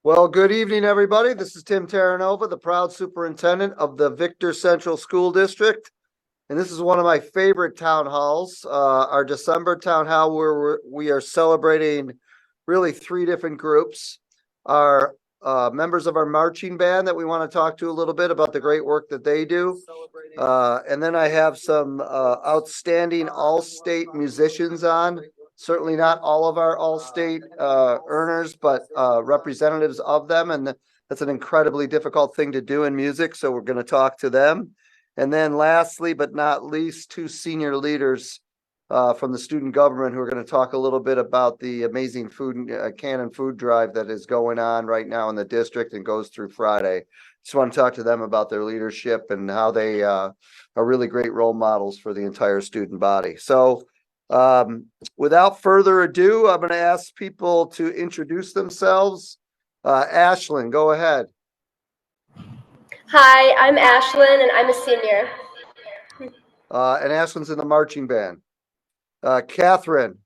Well, good evening, everybody. This is Tim Terranova, the proud superintendent of the Victor Central School District. And this is one of my favorite town halls, our December town hall where we are celebrating really three different groups. Our members of our marching band that we want to talk to a little bit about the great work that they do. And then I have some outstanding all-state musicians on. Certainly not all of our all-state earners, but representatives of them. And that's an incredibly difficult thing to do in music. So we're going to talk to them. And then lastly, but not least, two senior leaders from the student government who are going to talk a little bit about the amazing food cannon food drive that is going on right now in the district and goes through Friday. Just want to talk to them about their leadership and how they are really great role models for the entire student body. So without further ado, I'm going to ask people to introduce themselves. Ashlyn, go ahead. Hi, I'm Ashlyn and I'm a senior. And Ashlyn's in the marching band. Catherine.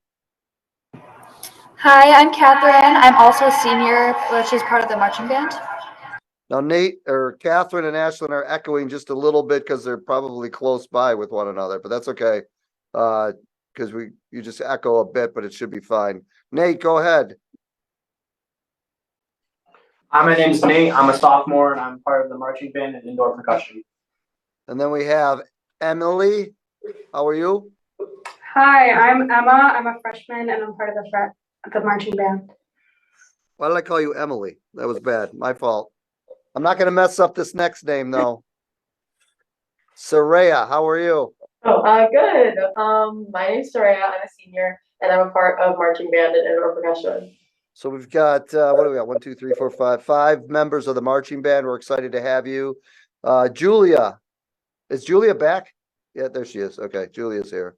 Hi, I'm Catherine. I'm also a senior, which is part of the marching band. Now, Catherine and Ashlyn are echoing just a little bit because they're probably close by with one another, but that's okay. Because you just echo a bit, but it should be fine. Nate, go ahead. Hi, my name's Nate. I'm a sophomore and I'm part of the marching band and indoor percussion. And then we have Emily. How are you? Hi, I'm Emma. I'm a freshman and I'm part of the marching band. Why did I call you Emily? That was bad. My fault. I'm not going to mess up this next name, though. Soraya, how are you? Good. My name's Soraya. I'm a senior, and I'm a part of marching band and indoor percussion. So we've got, what do we got? 1, 2, 3, 4, 5. 5 members of the marching band. We're excited to have you. Julia. Is Julia back? Yeah, there she is. Okay, Julia's here.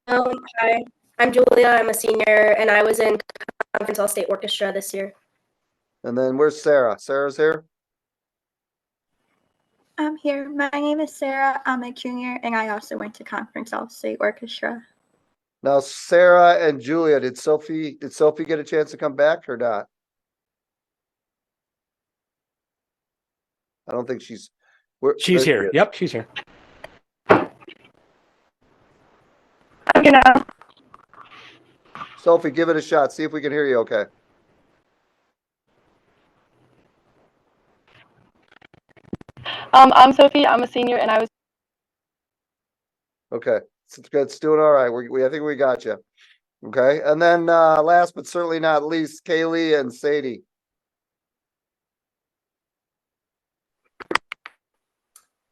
Hi, I'm Julia. I'm a senior, and I was in Conference All-State Orchestra this year. And then where's Sarah? Sarah's here? I'm here. My name is Sarah. I'm a junior, and I also went to Conference All-State Orchestra. Now, Sarah and Julia, did Sophie get a chance to come back or not? I don't think she's here. Yep, she's here. You know. Sophie, give it a shot. See if we can hear you okay. I'm Sophie. I'm a senior, and I was. Okay, it's good. It's doing all right. I think we got you. Okay, and then last but certainly not least, Kaylee and Sadie.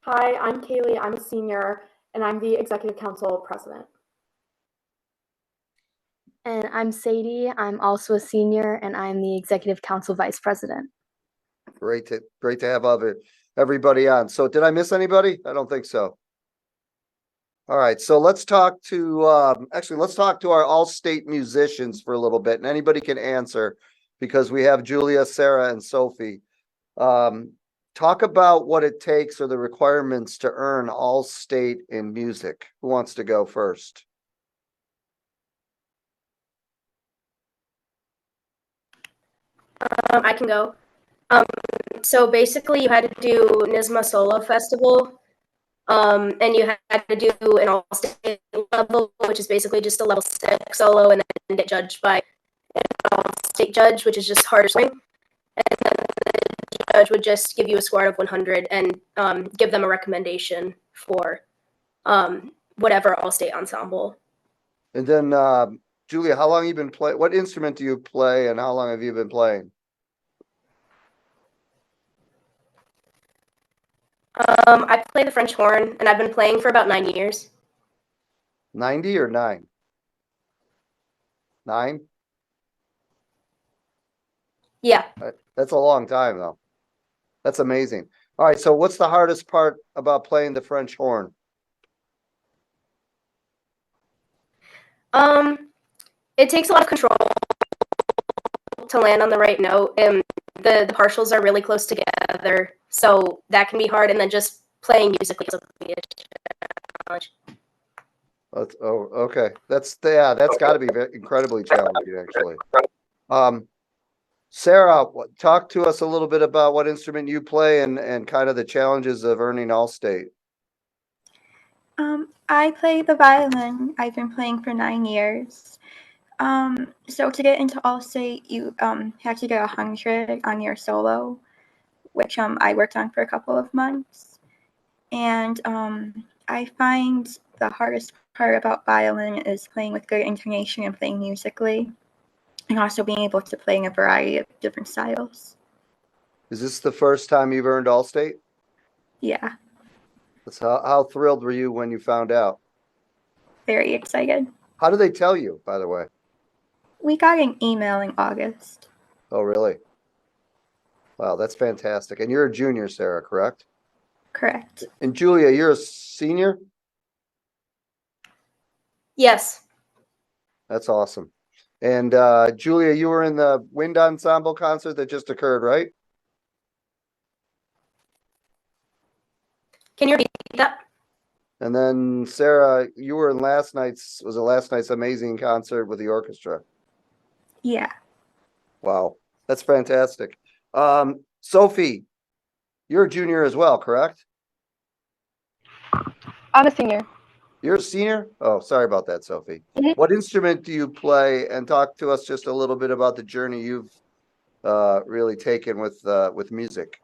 Hi, I'm Kaylee. I'm a senior, and I'm the Executive Council President. And I'm Sadie. I'm also a senior, and I'm the Executive Council Vice President. Great to have everybody on. So did I miss anybody? I don't think so. All right, so let's talk to our all-state musicians for a little bit, and anybody can answer because we have Julia, Sarah, and Sophie. Talk about what it takes or the requirements to earn all-state in music. Who wants to go first? I can go. So basically, you had to do NYSSMA Solo Festival, and you had to do an all-state level, which is basically just a level 6 solo, and then get judged by an all-state judge, which is just harder swing. And then the judge would just give you a score out of 100 and give them a recommendation for whatever all-state ensemble. And then, Julia, how long have you been playing? What instrument do you play, and how long have you been playing? I play the French horn, and I've been playing for about 9 years. 90 or 9? 9? Yeah. That's a long time, though. That's amazing. All right, so what's the hardest part about playing the French horn? It takes a lot of control to land on the right note, and the partials are really close together, so that can be hard. And then just playing musically is a challenge. Okay. That's got to be incredibly challenging, actually. Sarah, talk to us a little bit about what instrument you play and kind of the challenges of earning All-State. I play the violin. I've been playing for 9 years. So to get into All-State, you have to get 100 on your solo, which I worked on for a couple of months. And I find the hardest part about violin is playing with good intonation and playing musically, and also being able to play in a variety of different styles. Is this the first time you've earned All-State? Yeah, That's how thrilled were you when you found out? very excited. How do they tell you, by the way? We got an email in August. Oh, really? Wow, that's fantastic. And you're a junior, Sarah, correct? Correct. And Julia, you're a senior? Yes. That's awesome. And Julia, you were in the wind ensemble concert that just occurred, right? Can you repeat that? And then Sarah, you were in last night's amazing concert with the orchestra. Yeah. Wow, that's fantastic. Sophie, you're a junior as well, correct? I'm a senior. You're a senior? Oh, sorry about that, Sophie. Mhm. What instrument do you play? And talk to us just a little bit about the journey you've really taken with music.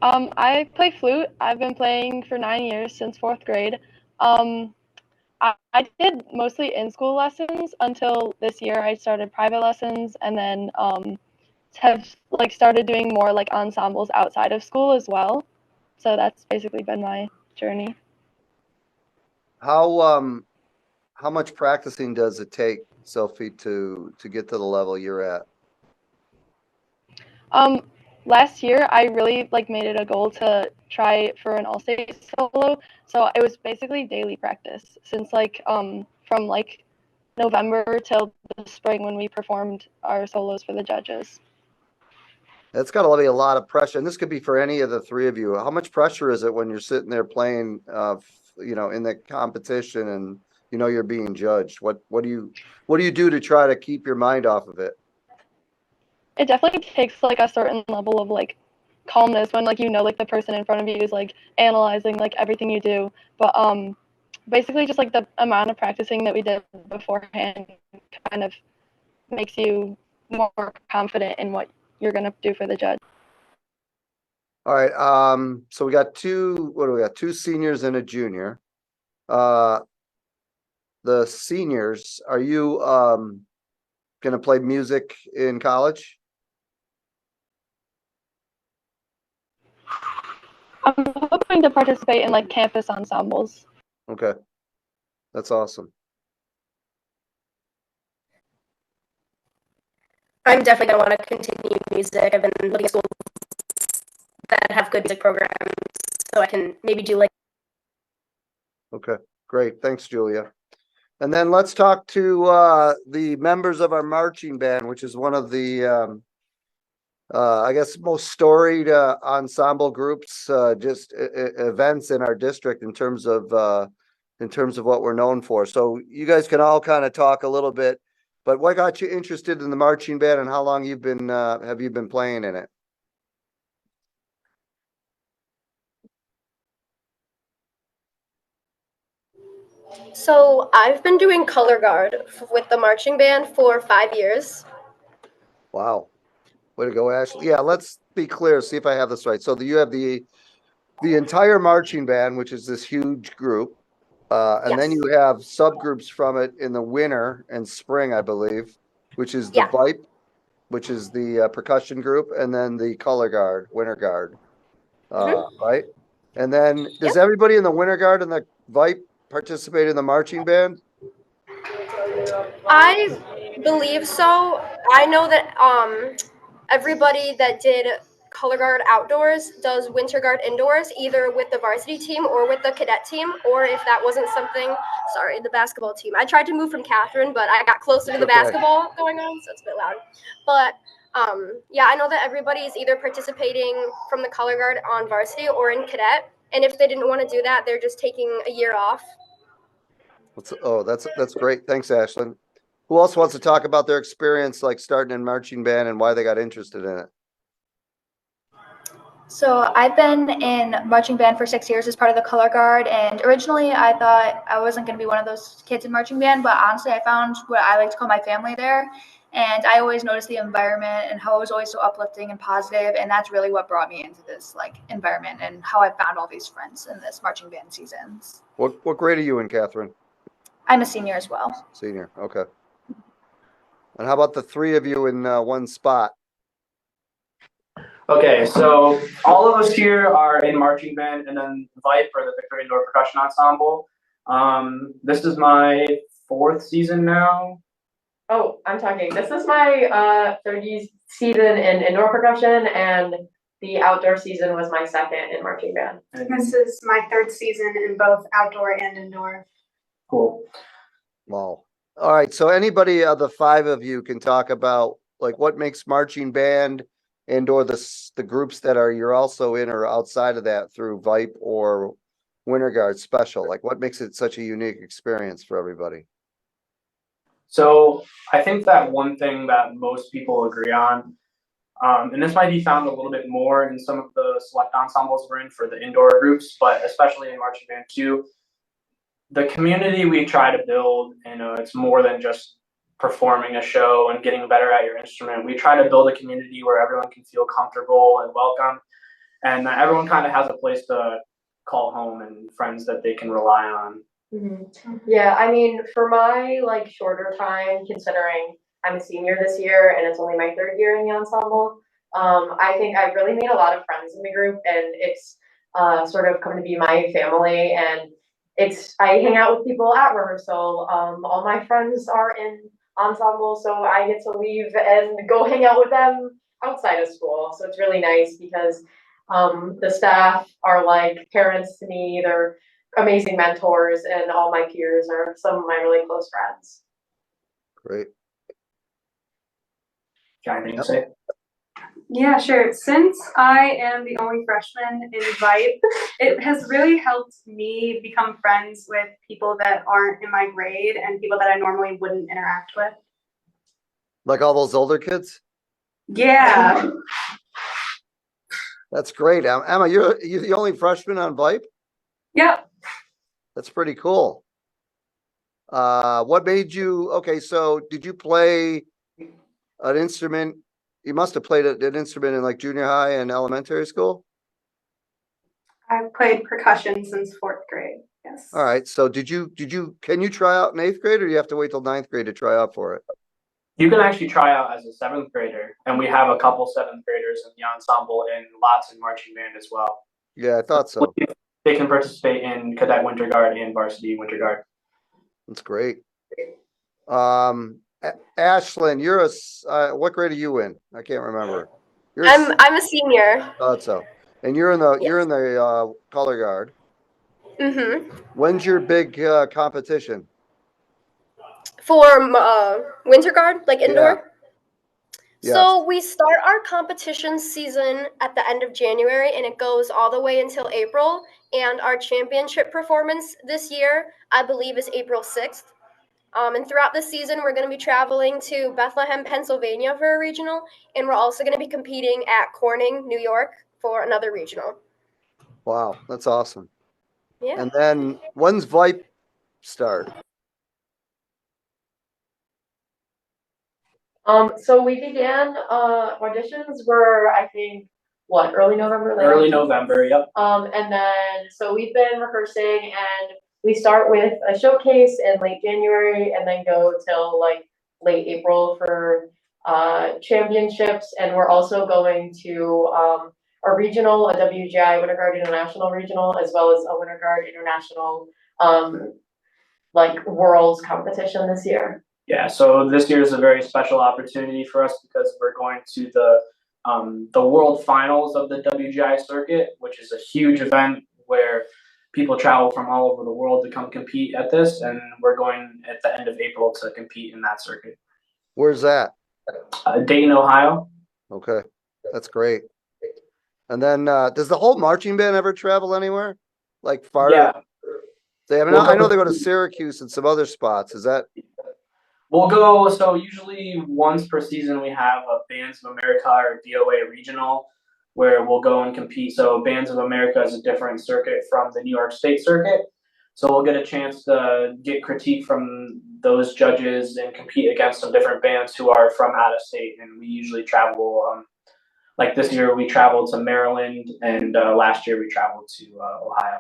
I play flute. I've been playing for 9 years, since 4th grade. I did mostly in-school lessons until this year. I started private lessons, and then have like started doing more like ensembles outside of school as well. So that's basically been my journey. How much practicing does it take, Sophie, to get to the level you're at? Last year I really like made it a goal to try for an all-state solo. So it was basically daily practice since like from like November till the spring when we performed our solos for the judges. That's got to be a lot of pressure, and this could be for any of the three of you. How much pressure is it when you're sitting there playing, in the competition, and you're being judged? What do you do to try to keep your mind off of it? It definitely takes like a certain level of like calmness when like like the person in front of you is like analyzing like everything you do. But basically just like the amount of practicing that we did beforehand kind of makes you more confident in what you're gonna do for the judge. All right. So we got what do we got? 2 seniors and a junior. The seniors, are you gonna play music in college? I'm hoping to participate in like campus ensembles. Okay. That's awesome. I'm definitely going to want to continue music. I've been looking at schools that have good music programs, so I can maybe do like. Okay, great. Thanks, Julia. And then let's talk to the members of our marching band, which is one of the I guess most storied ensemble groups, just events in our district in terms of what we're known for. So you guys can all kind of talk a little bit, but what got you interested in the marching band, and how long have you been playing in it? So I've been doing color guard with the marching band for 5 years. Wow. Way to go, Ashley. Yeah, let's be clear, see if I have this right. So you have the entire marching band, which is this huge group. And then Yes. you have subgroups from it in the winter and spring, I believe, which is the Yeah. VIPE, which is the percussion group, and then the color guard, winter guard. Right? And then does everybody in the winter guard and the VIPE participate in the marching band? I believe so. I know that everybody that did color guard outdoors does winter guard indoors, either with the varsity team or with the cadet team, or if that wasn't something, sorry, the basketball team. I tried to move from Catherine, but I got closer to the basketball going on, so it's a bit loud. But yeah, I know that everybody is either participating from the color guard on varsity or in cadet, and if they didn't want to do that, they're just taking a year off. That's great. Thanks, Ashlyn. Who else wants to talk about their experience, like starting in marching band and why they got interested in it? So I've been in marching band for 6 years as part of the color guard, and originally I thought I wasn't going to be one of those kids in marching band, but honestly I found what I like to call my family there, and I always noticed the environment and how it was always so uplifting and positive, and that's really what brought me into this like environment and how I found all these friends in this marching band seasons. What grade are you in, Catherine? I'm a senior as well. Senior, okay. And how about the three of you in one spot? Okay, so all of us here are in marching band, and then VIPE, or the Victor Indoor Percussion Ensemble. This is my 4th season now. Oh, I'm talking. This is my third season in indoor percussion, and the outdoor season was my 2nd in marching band. This is my 3rd season in both outdoor and indoor. Cool. Wow. All right, so anybody of the 5 of you can talk about like what makes marching band and or the groups that you're also in or outside of that through VIPE or Winter Guard special. Like what makes it such a unique experience for everybody? So I think that one thing that most people agree on, and this might be found a little bit more in some of the select ensembles we're in for the indoor groups, but especially in marching band too, the community we try to build, it's more than just performing a show and getting better at your instrument. We try to build a community where everyone can feel comfortable and welcome, and everyone kind of has a place to call home and friends that they can rely on. Yeah, I mean, for my like shorter time, considering I'm a senior this year and it's only my 3rd year in the ensemble, I think I've really made a lot of friends in the group, and it's sort of come to be my family. And I hang out with people at rehearsal. All my friends are in ensemble, so I get to leave and go hang out with them outside of school. So it's really nice because the staff are like parents to me. They're amazing mentors, and all my peers are some of my really close friends. Great. Got anything to say? Yeah, sure. Since I am the only freshman in VIPE, it has really helped me become friends with people that aren't in my grade and people that I normally wouldn't interact with. Like all those older kids? Yeah. That's great. Emma, you're the only freshman on VIPE? Yep. That's pretty cool. What made you, okay, so did you play an instrument? You must have played an instrument in like junior high and elementary school? I've played percussion since 4th grade. Yes. All right. So can you try out in 8th grade, or do you have to wait till 9th grade to try out for it? You can actually try out as a 7th grader, and we have a couple 7th graders in the ensemble and lots in marching band as well. Yeah, I thought so. They can participate in Cadet Winter Guard and Varsity Winter Guard. That's great. Ashlyn, you're what grade are you in? I can't remember. I'm a senior. Thought so. And you're in the color guard. Mm-hmm. When's your big competition? For Winter Guard, like indoor. Yeah. So we start our competition season at the end of January, and it goes all the way until April. And our championship performance this year, I believe, is April 6th. And throughout the season, we're going to be traveling to Bethlehem, Pennsylvania for a regional, and we're also going to be competing at Corning, New York for another regional. Wow, that's awesome. Yeah. And then when's VIPE start? So we began auditions were, I think, early November? Early November, yep. And then so we've been rehearsing, and we start with a showcase in late January and then go till like late April for championships. And we're also going to a regional, a WGI Winter Guard International regional, as well as a Winter Guard International like worlds competition this year. Yeah, so this year is a very special opportunity for us because we're going to the world finals of the WGI circuit, which is a huge event where people travel from all over the world to come compete at this, and we're going at the end of April to compete in that circuit. Where's that? Dayton, Ohio. Okay, that's great. And then does the whole marching band ever travel anywhere? Like far? Yeah. I know they go to Syracuse and some other spots. Is that? We'll go, so usually once per season, we have a Bands of America or DOA regional where we'll go and compete. So Bands of America is a different circuit from the New York State circuit. So we'll get a chance to get critique from those judges and compete against some different bands who are from out of state. And we usually travel, like this year we traveled to Maryland, and last year we traveled to Ohio.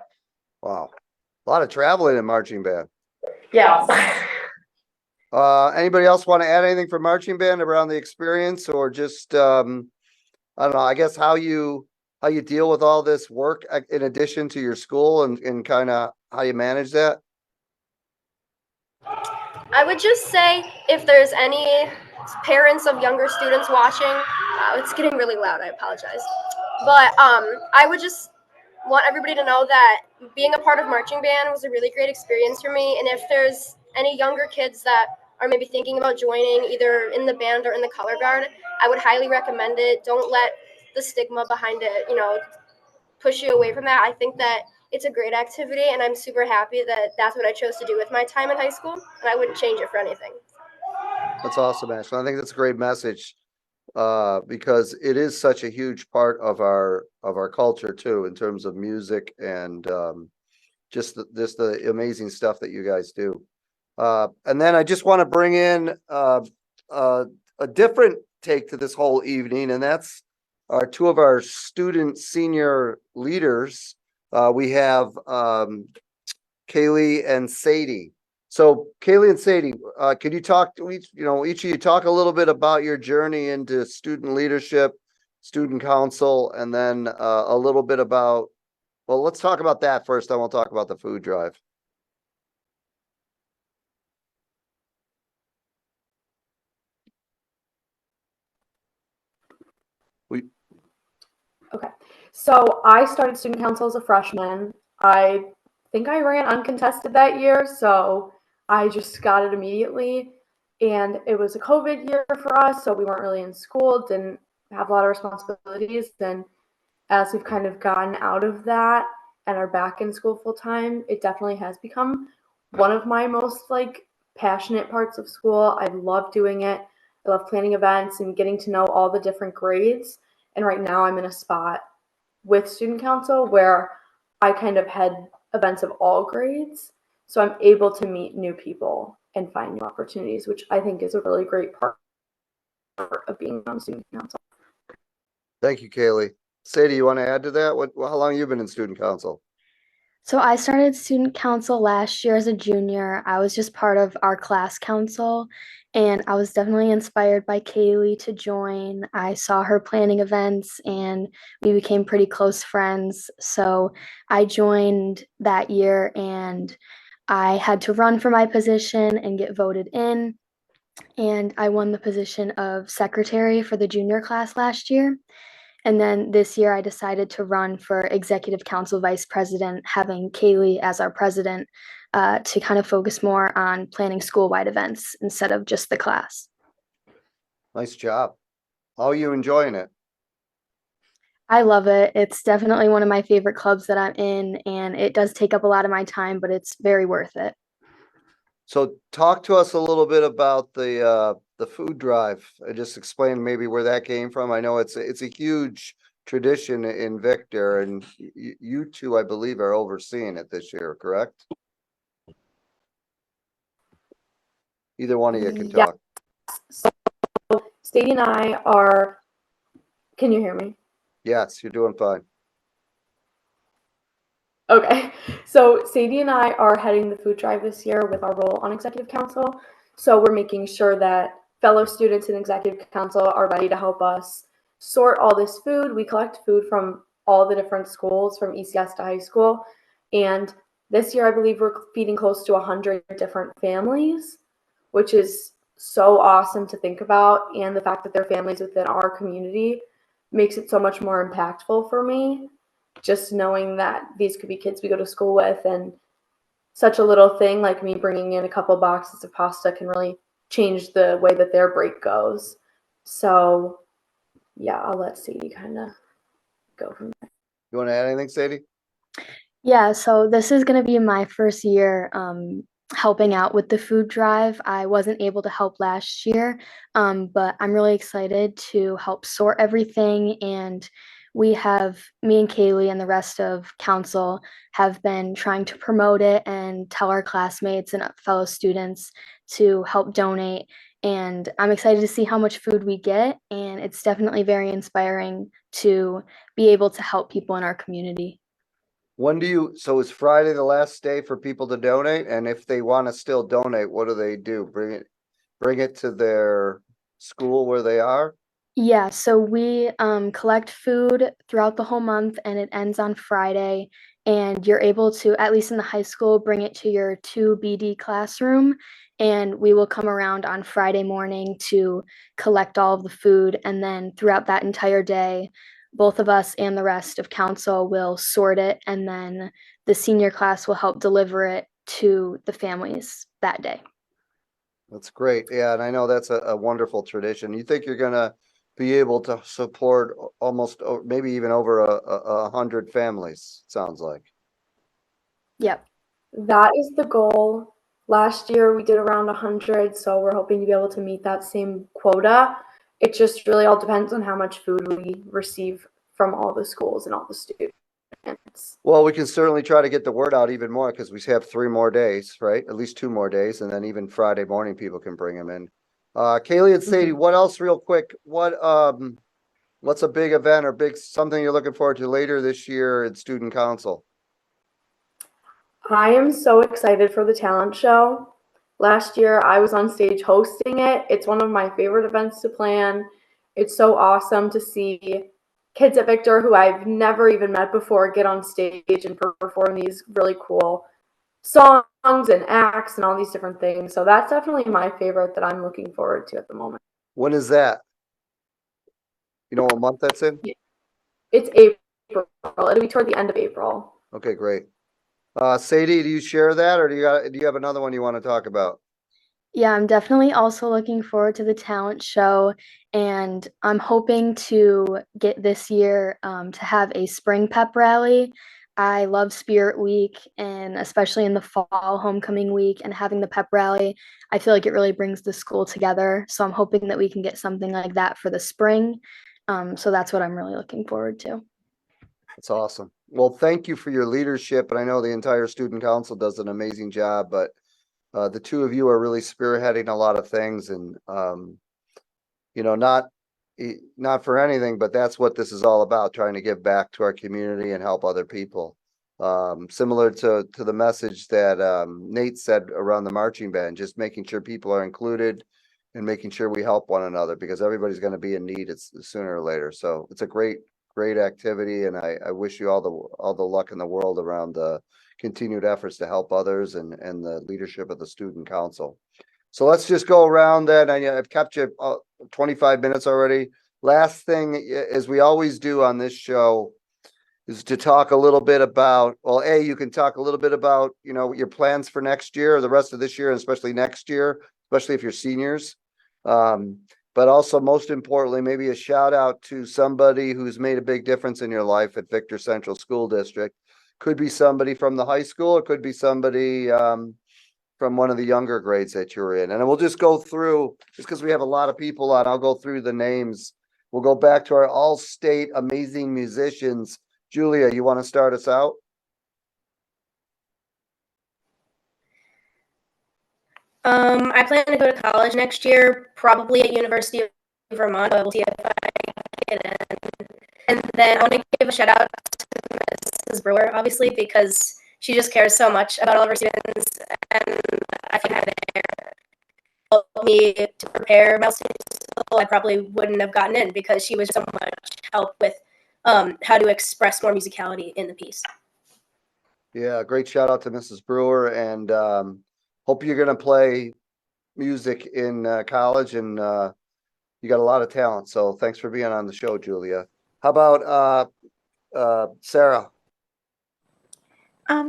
Wow. A lot of traveling in marching band. Yeah. Anybody else want to add anything for marching band around the experience, or just, I don't know, I guess how you deal with all this work in addition to your school, and kind of how you manage that? I would just say if there's any parents of younger students watching, it's getting really loud. I apologize, but I would just want everybody to know that being a part of marching band was a really great experience for me. And if there's any younger kids that are maybe thinking about joining either in the band or in the color guard, I would highly recommend it. Don't let the stigma behind it, push you away from that. I think that it's a great activity, and I'm super happy that that's what I chose to do with my time in high school, and I wouldn't change it for anything. That's awesome, Ashley. I think that's a great message, because it is such a huge part of our culture too, in terms of music and just the amazing stuff that you guys do. And then I just want to bring in a different take to this whole evening, and that's two of our student senior leaders. We have Kaylee and Sadie. So Kaylee and Sadie, could you talk to each of you talk a little bit about your journey into student leadership, student council, and then a little bit about, well, let's talk about that first, then we'll talk about the food drive. Okay, so I started student council as a freshman. I think I ran uncontested that year, so I just got it immediately. And it was a COVID year for us, so we weren't really in school, didn't have a lot of responsibilities. And as we've kind of gotten out of that and are back in school full time, it definitely has become one of my most passionate parts of school. I love doing it. I love planning events and getting to know all the different grades. And right now I'm in a spot with student council where I kind of head events of all grades. So I'm able to meet new people and find new opportunities, which I think is a really great part of being on student council. Thank you, Kaylee. Sadie, you want to add to that? How long have you been in student council? So I started student council last year as a junior. I was just part of our class council, and I was definitely inspired by Kaylee to join. I saw her planning events, and we became pretty close friends. So I joined that year, and I had to run for my position and get voted in. And I won the position of secretary for the junior class last year. And then this year, I decided to run for executive council vice president, having Kaylee as our president, to kind of focus more on planning school-wide events instead of just the class. Nice job. How are you enjoying it? I love it. It's definitely one of my favorite clubs that I'm in, and it does take up a lot of my time, but it's very worth it. So talk to us a little bit about the food drive. Just explain maybe where that came from. I know it's a huge tradition in Victor, and you two, I believe, are overseeing it this year, correct? Either one of you can talk. So Sadie and I are, can you hear me? Yes, you're doing fine. Okay, so Sadie and I are heading the food drive this year with our role on executive council. So we're making sure that fellow students in executive council are ready to help us sort all this food. We collect food from all the different schools, from ECS to high school. And this year, I believe we're feeding close to 100 different families, which is so awesome to think about. And the fact that they're families within our community makes it so much more impactful for me. Just knowing that these could be kids we go to school with, and such a little thing like me bringing in a couple boxes of pasta can really change the way that their break goes. So yeah, I'll let Sadie kind of go from there. You want to add anything, Sadie? Yeah, so this is going to be my first year helping out with the food drive. I wasn't able to help last year, but I'm really excited to help sort everything. And me and Kaylee and the rest of council have been trying to promote it and tell our classmates and fellow students to help donate. And I'm excited to see how much food we get. And it's definitely very inspiring to be able to help people in our community. So is Friday the last day for people to donate? And if they want to still donate, what do? Bring it to their school where they are? Yeah, so we collect food throughout the whole month and it ends on Friday. And you're able to, at least in the high school, bring it to your 2BD classroom. And we will come around on Friday morning to collect all of the food. And then throughout that entire day, both of us and the rest of council will sort it. And then the senior class will help deliver it to the families that day. That's great. Yeah, and I know that's a wonderful tradition. You think you're gonna be able to support almost, maybe even over a 100 families, sounds like. Yep. That is the goal. Last year we did around 100, so we're hoping to be able to meet that same quota. It just really all depends on how much food we receive from all the schools and all the students. Well, we can certainly try to get the word out even more because we have 3 more days, right? At least 2 more days, and then even Friday morning people can bring them in. Kaylee and Sadie, what else real quick? What's a big event or something you're looking forward to later this year at student council? I am so excited for the talent show. Last year I was on stage hosting it. It's one of my favorite events to plan. It's so awesome to see kids at Victor who I've never even met before get on stage and perform these really cool songs and acts and all these different things. So that's definitely my favorite that I'm looking forward to at the moment. When is that? You know what month that's in? It's April. It'll be toward the end of April. Okay, great. Sadie, do you share that or do you have another one you want to talk about? Yeah, I'm definitely also looking forward to the talent show, and I'm hoping to get this year to have a spring pep rally. I love Spirit Week, and especially in the fall, homecoming week, and having the pep rally, I feel like it really brings the school together. So I'm hoping that we can get something like that for the spring. So that's what I'm really looking forward to. That's awesome. Well, thank you for your leadership, and I know the entire student council does an amazing job, but the two of you are really spearheading a lot of things, and you know, not for anything, but that's what this is all about, trying to give back to our community and help other people. Similar to the message that Nate said around the marching band, just making sure people are included and making sure we help one another because everybody's going to be in need sooner or later. So it's a great activity, and I wish you all the luck in the world around the continued efforts to help others and the leadership of the student council. So let's just go around then. I've kept you 25 minutes already. Last thing, as we always do on this show, is to talk a little bit about, well, you can talk a little bit about, you know, your plans for next year or the rest of this year, and especially next year, especially if you're seniors. But also most importantly, maybe a shout out to somebody who's made a big difference in your life at Victor Central School District. Could be somebody from the high school, it could be somebody from one of the younger grades that you're in. And we'll just go through, just because we have a lot of people on, I'll go through the names. We'll go back to our all-state amazing musicians. Julia, you want to start us out? I plan to go to college next year, probably at University of Vermont. We'll see if I get in. And then I want to give a shout out to Mrs. Brewer, obviously, because she just cares so much about all of her students, and I think having her help me to prepare my students, I probably wouldn't have gotten in because she was so much help with how to express more musicality in the piece. Yeah, great shout out to Mrs. Brewer, and hope you're going to play music in college, and you got a lot of talent. So thanks for being on the show, Julia. How about Sarah?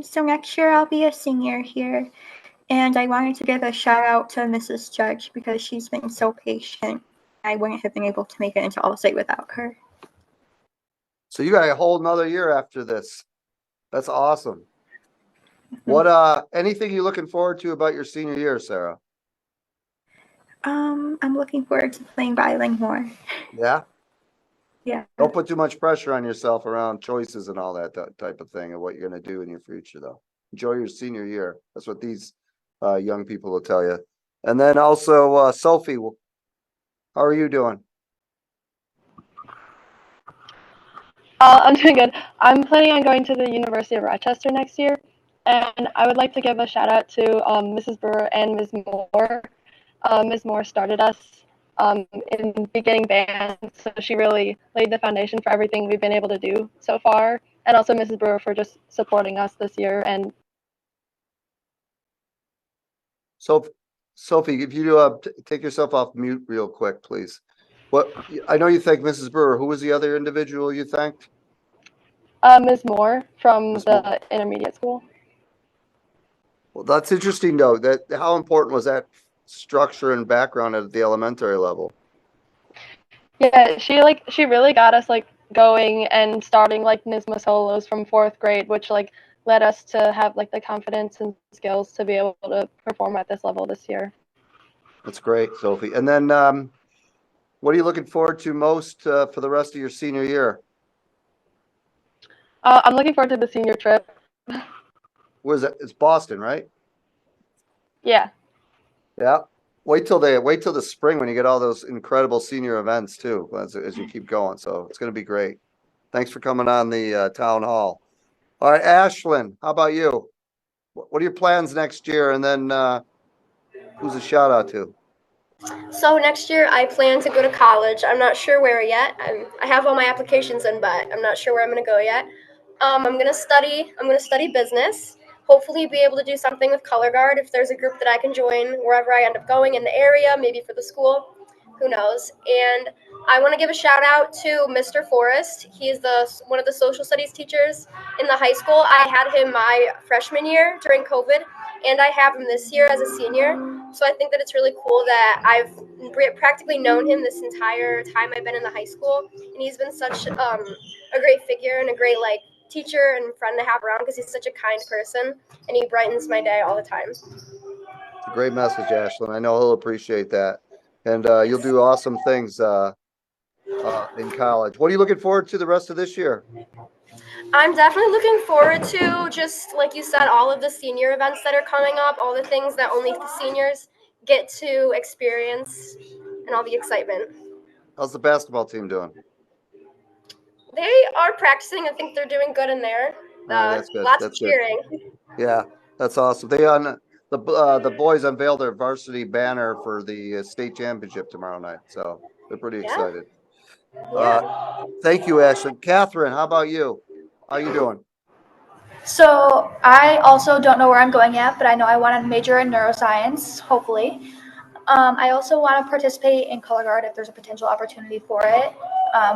So next year I'll be a senior here, and I wanted to give a shout out to Mrs. Judge because she's been so patient. I wouldn't have been able to make it into All-State without her. So you got a whole nother year after this. That's awesome. What anything you looking forward to about your senior year, Sarah? I'm looking forward to playing violin more. Yeah. Yeah. Don't put too much pressure on yourself around choices and all that type of thing and what you're gonna do in your future, though. Enjoy your senior year. That's what these young people will tell you. And then also, Sophie, how are you doing? I'm doing good. I'm planning on going to the University of Rochester next year, and I would like to give a shout out to Mrs. Brewer and Ms. Moore. Ms. Moore started us in beginning band, so she really laid the foundation for everything we've been able to do so far, and also Mrs. Brewer for just supporting us this year. And So, Sophie, if you take yourself off mute real quick, please. What I know you thanked Mrs. Brewer. Who was the other individual you thanked? Ms. Moore from Ms. Moore. the intermediate school. Well, that's interesting, though. That how important was that structure and background at the elementary level? Yeah, she really got us like going and starting like NISMA solos from 4th grade, which like led us to have like the confidence and skills to be able to perform at this level this year. That's great, Sophie. And then, what are you looking forward to most for the rest of your senior year? I'm looking forward to the senior trip. Where's it? It's Boston, right? Yeah. Yeah. Wait till the spring when you get all those incredible senior events too, as you keep going. So it's going to be great. Thanks for coming on the town hall. All right, Ashlyn, how about you? What are your plans next year? And then who's a shout out to? So next year I plan to go to college. I'm not sure where yet. I have all my applications in, but I'm not sure where I'm gonna go yet. I'm gonna study business. Hopefully, be able to do something with color guard if there's a group that I can join wherever I end up going in the area, maybe for the school. Who knows? And I want to give a shout out to Mr. Forrest. He's one of the social studies teachers in the high school. I had him my freshman year during COVID, and I have him this year as a senior. So I think that it's really cool that I've practically known him this entire time I've been in the high school, and he's been such a great figure and a great teacher and friend to have around because he's such a kind person and he brightens my day all the time. It's a great message, Ashlyn. I know he'll appreciate that, and you'll do awesome things in college. What are you looking forward to the rest of this year? I'm definitely looking forward to, just like you said, all of the senior events that are coming up, all the things that only the seniors get to experience, and all the excitement. How's the basketball team doing? They are practicing. I think they're doing good in there. That's good. Lots That's of good. cheering. Yeah, that's awesome. The boys unveiled their varsity banner for the state championship tomorrow night, so they're pretty excited. Yeah. Thank you, Ashley. Catherine, how about you? How you doing? So I also don't know where I'm going yet, but I know I want to major in neuroscience, hopefully. I also want to participate in color guard if there's a potential opportunity for it,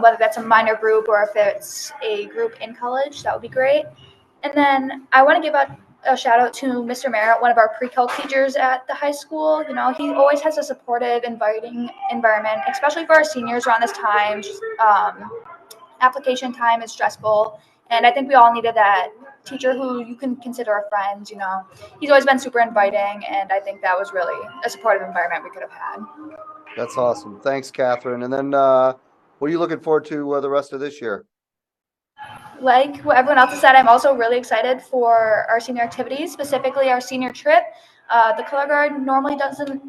whether that's a minor group or if it's a group in college, that would be great. And then I want to give a shout out to Mr. Merritt, one of our pre-calc teachers at the high school. You know, he always has a supportive, inviting environment, especially for our seniors around this time. Application time is stressful, and I think we all needed that teacher who you can consider a friend. You know, he's always been super inviting, and I think that was really a supportive environment we could have had. That's awesome. Thanks, Catherine. And then what are you looking forward to the rest of this year? Like what everyone else has said, I'm also really excited for our senior activities, specifically our senior trip. The color guard normally doesn't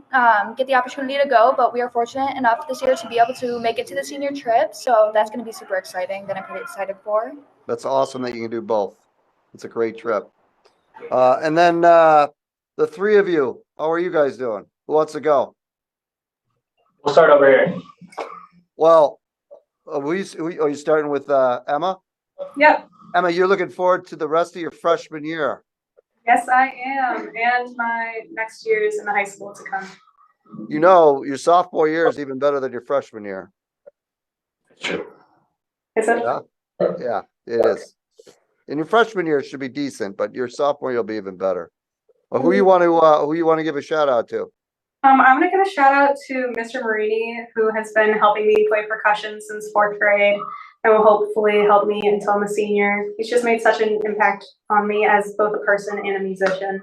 get the opportunity to go, but we are fortunate enough this year to be able to make it to the senior trip. So that's going to be super exciting that I'm pretty excited for. That's awesome that you can do both. It's a great trip. And then the three of you, how are you guys doing? Who wants to go? We'll start over here. Well, are you starting with Emma? Yep. Emma, you're looking forward to the rest of your freshman year. Yes, I am. And my next years in the high school to come. You know, your sophomore year is even better than your freshman year. Is it? Yeah, it is. In your freshman year, it should be decent, but your sophomore you'll be even better. Well, who you want to give a shout out to? I'm gonna give a shout out to Mr. Marini, who has been helping me play percussion since 4th grade. and will hopefully help me until I'm a senior. He's just made such an impact on me as both a person and a musician.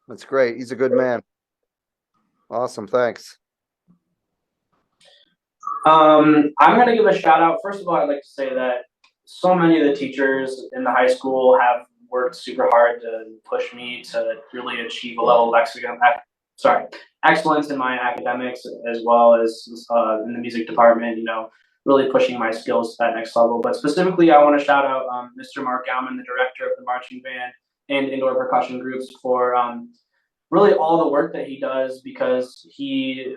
That's great. He's a good man. Awesome. Thanks. I'm gonna give a shout out. First of all, I'd like to say that so many of the teachers in the high school have worked super hard to push me to really achieve a level of excellence in my academics, as well as in the music department. You know, really pushing my skills to that next level. But specifically, I want to shout out Mr. Mark Gauman, the director of the marching band and indoor percussion groups, for really all the work that he does, because he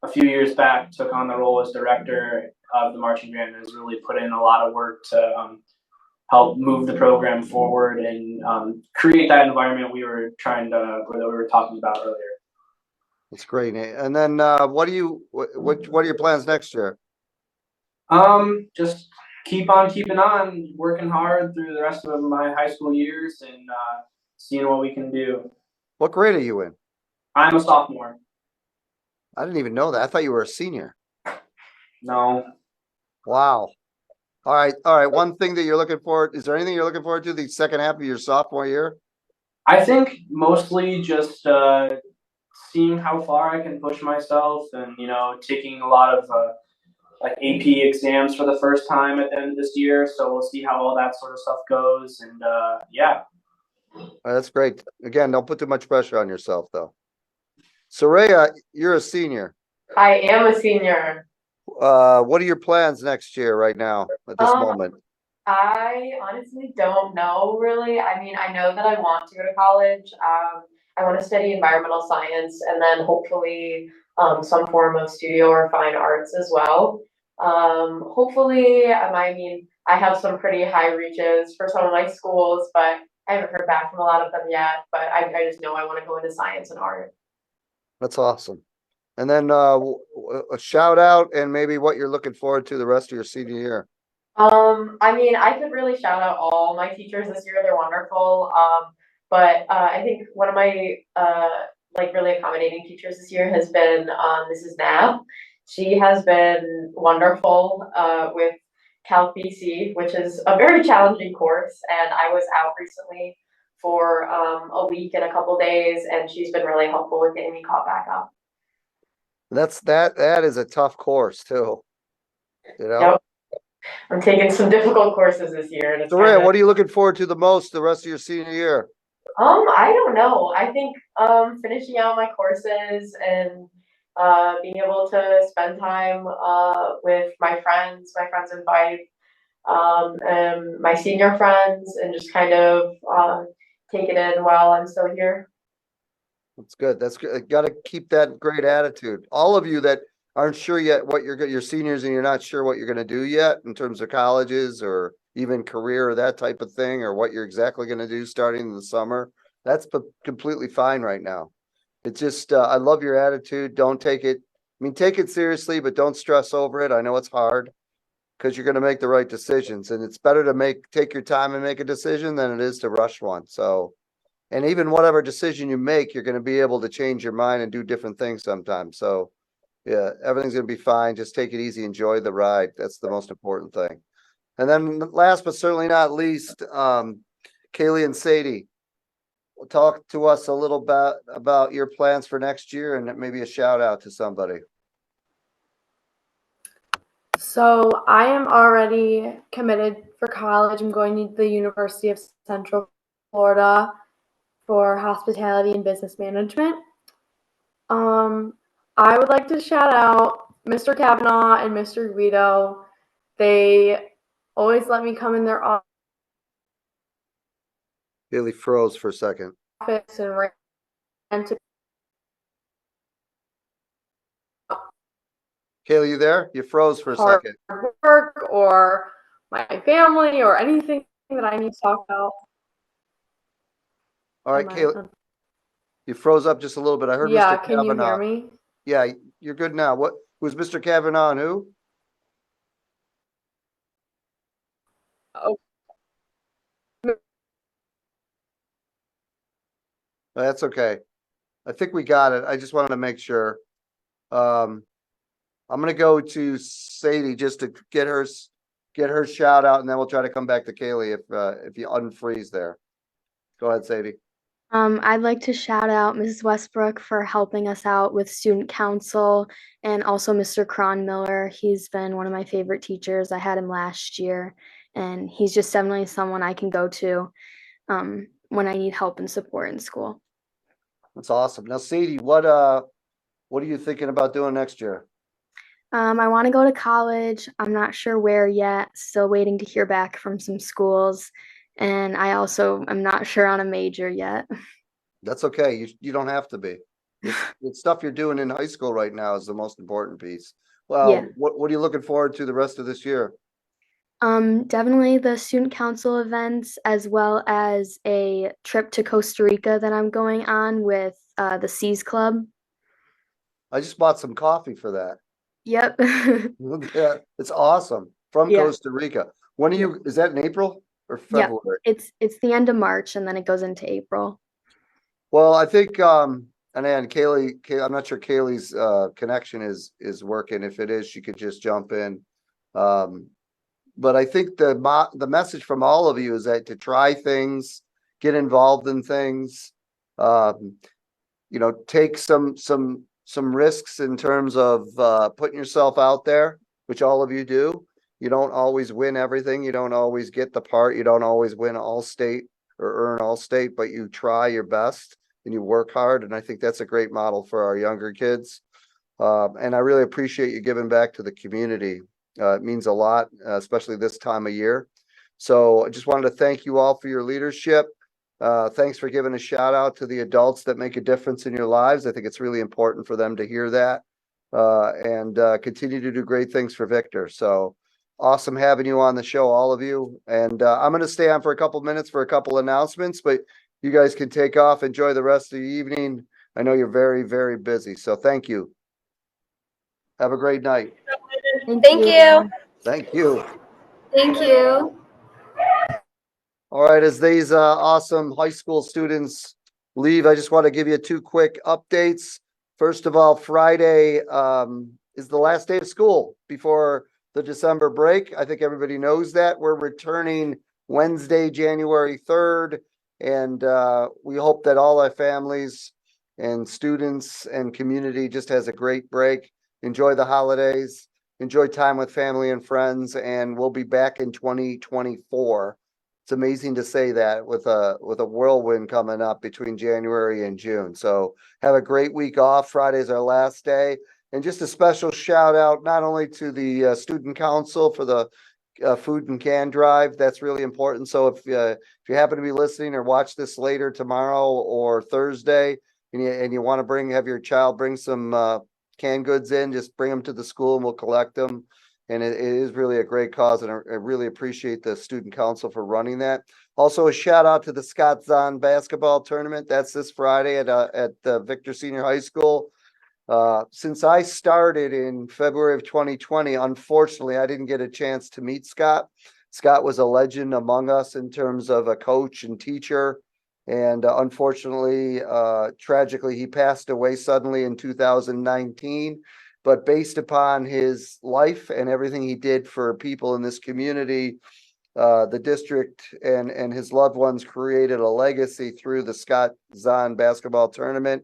a few years back took on the role as director of the marching band and has really put in a lot of work to help move the program forward and create that environment we were talking about earlier. That's great, Nate. And then what are your plans next year? Just keep on keeping on, working hard through the rest of my high school years and seeing what we can do. What grade are you in? I'm a sophomore. I didn't even know that. I thought you were a senior. No. Wow. All right. One thing that you're looking forward, is there anything you're looking forward to the second half of your sophomore year? I think mostly just seeing how far I can push myself, and taking a lot of like AP exams for the first time at the end of this year. So we'll see how all that sort of stuff goes, and yeah. That's great. Again, don't put too much pressure on yourself, though. Soraya, you're a senior. I am a senior. What are your plans next year right now at this moment? I honestly don't know really. I mean, I know that I want to go to college. I want to study environmental science and then hopefully some form of studio or fine arts as well. Hopefully, I have some pretty high reaches for some of my schools, but I haven't heard back from a lot of them yet. But I just know I want to go into science and art. That's awesome. And then a shout out and maybe what you're looking forward to the rest of your senior year. I mean, I could really shout out all my teachers this year. They're wonderful. But I think one of my like really accommodating teachers this year has been Mrs. Knapp. She has been wonderful with Calc BC, which is a very challenging course. And I was out recently for a week and a couple days, and she's been really helpful with getting me caught back up. That is a tough course too. Yep. I'm taking some difficult courses this year. Soraya, what are you looking forward to the most the rest of your senior year? I don't know. I think finishing out my courses and being able to spend time with my friends in Vibe, and my senior friends, and just kind of take it in while I'm still here. That's good. That's good. Got to keep that great attitude. All of you that aren't sure yet what you're seniors and you're not sure what you're going to do yet in terms of colleges or even career or that type of thing, or what you're exactly going to do starting in the summer. That's completely fine right now. It's just, I love your attitude. Don't take it. Take it seriously, but don't stress over it. I know it's hard because you're going to make the right decisions, and it's better to take your time and make a decision than it is to rush one. So, and even whatever decision you make, you're going to be able to change your mind and do different things sometimes. So yeah, everything's going to be fine. Just take it easy. Enjoy the ride. That's the most important thing. And then last but certainly not least, Kaylee and Sadie, will talk to us a little bit about your plans for next year and maybe a shout out to somebody. So I am already committed for college. I'm going to the University of Central Florida for hospitality and business management. I would like to shout out Mr. Kavanaugh and Mr. Guido. They always let me come in their office Kaylee froze for a second. and ran to. Kaylee, you there? You froze for a second. Work or my family or anything that I need to talk about. All right, Kaylee, you froze up just a little bit. I heard Mr. Kavanaugh. Can you hear me? Yeah, you're good now. Who's Mr. Kavanaugh and who? Oh. That's okay. I think we got it. I just wanted to make sure. I'm going to go to Sadie just to get her get her shout out, and then we'll try to come back to Kaylee if you unfreeze there. Go ahead, Sadie. I'd like to shout out Mrs. Westbrook for helping us out with student council and also Mr. Cronmiller. He's been one of my favorite teachers. I had him last year, and he's just definitely someone I can go to when I need help and support in school. That's awesome. Now, Sadie, what are you thinking about doing next year? I want to go to college. I'm not sure where yet. Still waiting to hear back from some schools. And I also am not sure on a major yet. That's okay. You don't have to be. The stuff you're doing in high school right now is the most important piece. Well, Yeah. what are you looking forward to the rest of this year? Definitely the student council events, as well as a trip to Costa Rica that I'm going on with the Seas Club. I just bought some coffee for that. Yep. Yeah, it's awesome. From Yeah. Costa Rica. When are you, is that in April or Yep. February? It's the end of March and then it goes into April. Well, I think, and then Kaylee, I'm not sure Kaylee's connection is working. If it is, she could just jump in. But I think the message from all of you is that to try things, get involved in things, take some risks in terms of putting yourself out there, which all of you do. You don't always win everything. You don't always get the part. You don't always win all state or earn all state, but you try your best and you work hard. And I think that's a great model for our younger kids. And I really appreciate you giving back to the community. It means a lot, especially this time of year. So I just wanted to thank you all for your leadership. Thanks for giving a shout out to the adults that make a difference in your lives. I think it's really important for them to hear that and continue to do great things for Victor. So awesome having you on the show, all of you. And I'm going to stay on for a couple minutes for a couple announcements, but you guys can take off. Enjoy the rest of the evening. I know you're very, very busy. So thank you. Have a great night. Thank you. Thank you. Thank you. All right, as these awesome high school students leave, I just want to give you two quick updates. First of all, Friday is the last day of school before the December break. I think everybody knows that. We're returning Wednesday, January 3rd, and we hope that all our families and students and community just has a great break. Enjoy the holidays, enjoy time with family and friends, and we'll be back in 2024. It's amazing to say that with a whirlwind coming up between January and June. So have a great week off. Friday's our last day. And just a special shout out, not only to the student council for the food and can drive. That's really important. So if you happen to be listening or watch this later tomorrow or Thursday, and you want to have your child bring some canned goods in, just bring them to the school and we'll collect them. And it is really a great cause, and I really appreciate the student council for running that. Also, a shout out to the Scott Zahn basketball tournament. That's this Friday at Victor Senior High School. Since I started in February of 2020, unfortunately, I didn't get a chance to meet Scott. Scott was a legend among us in terms of a coach and teacher. And unfortunately, tragically, he passed away suddenly in 2019. But based upon his life and everything he did for people in this community, the district and his loved ones created a legacy through the Scott Zahn basketball tournament.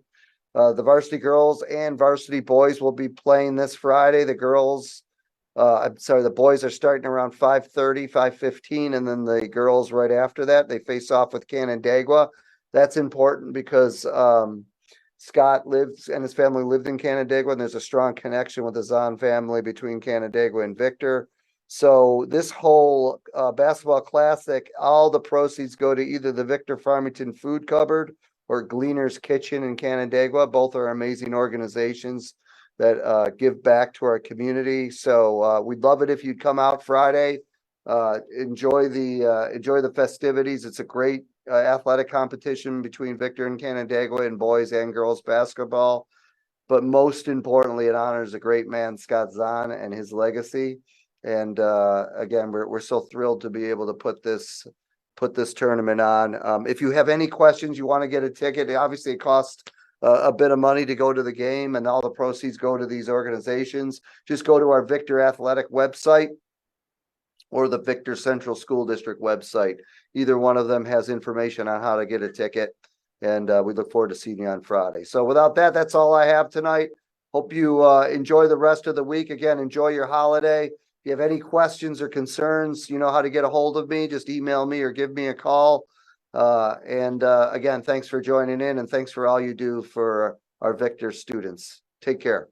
The varsity girls and varsity boys will be playing this Friday. The boys are starting around 5:30, 5:15, and then the girls right after that. They face off with Canandaigua. That's important because Scott lives and his family lived in Canandaigua, and there's a strong connection with the Zahn family between Canandaigua and Victor. So this whole basketball classic, all the proceeds go to either the Victor Farmington Food Cupboard or Gleaner's Kitchen in Canandaigua. Both are amazing organizations that give back to our community. So we'd love it if you'd come out Friday, enjoy the festivities. It's a great athletic competition between Victor and Canandaigua in boys and girls basketball. But most importantly, it honors a great man, Scott Zahn, and his legacy. And again, we're so thrilled to be able to put this tournament on. If you have any questions, you want to get a ticket, obviously it costs a bit of money to go to the game, and all the proceeds go to these organizations. Just go to our Victor Athletic website or the Victor Central School District website. Either one of them has information on how to get a ticket. And we look forward to seeing you on Friday. So without that, that's all I have tonight. Hope you enjoy the rest of the week. Again, enjoy your holiday. If you have any questions or concerns, you know how to get a hold of me. Just email me or give me a call. Again, thanks for joining in, and thanks for all you do for our Victor students. Take care.